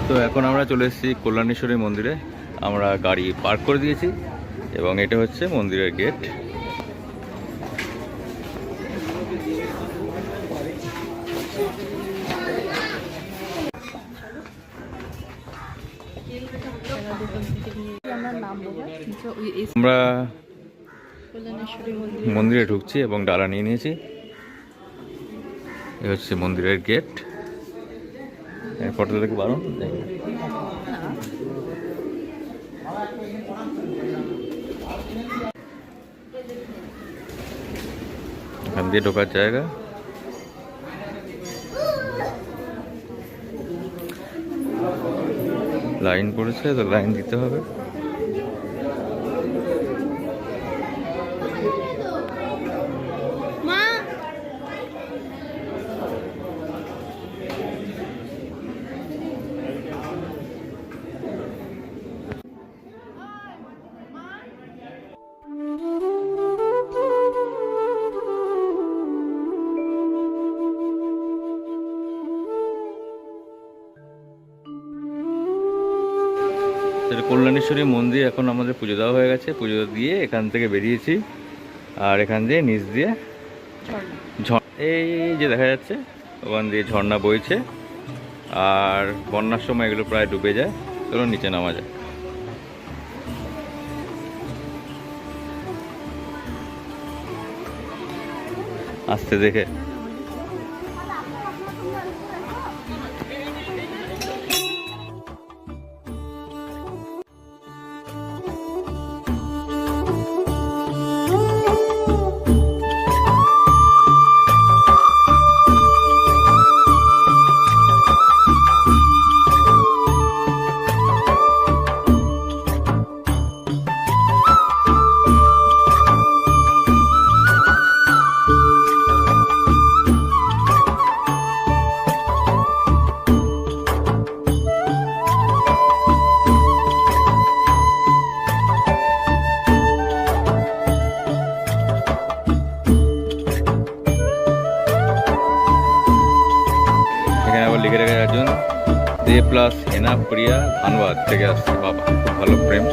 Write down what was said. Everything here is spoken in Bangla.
তো এখন আমরা চলে এসেছি কল্যাণেশ্বরী মন্দিরে। আমরা গাড়ি পার্ক করে দিয়েছি এবং এটা হচ্ছে মন্দিরের গেট। আমরা মন্দিরে ঢুকছি এবং ডালা নিয়ে নিয়েছি। এই হচ্ছে মন্দিরের গেট। ফটো দেখে বারণ এখান দিয়ে ঢোকার জায়গা। লাইন পড়েছে, তো লাইন দিতে হবে। কল্যাণেশ্বরী মন্দির এখন আমাদের পুজো দেওয়া হয়ে গেছে। পুজো দিয়ে এখান থেকে বেরিয়েছি, আর এখান দিয়ে নিচ দিয়ে এই যে দেখা যাচ্ছে ওখান দিয়ে ঝর্ণা বইছে, আর বন্যার সময় এগুলো প্রায় ডুবে যায়। চলো নিচে নামা যায়। আস্তে দেখে। লিখে রেখে একজন দে প্লাস হেনা প্রিয়া ধানবাদ থেকে আসছে। বাবা, খুব ভালো প্রেম।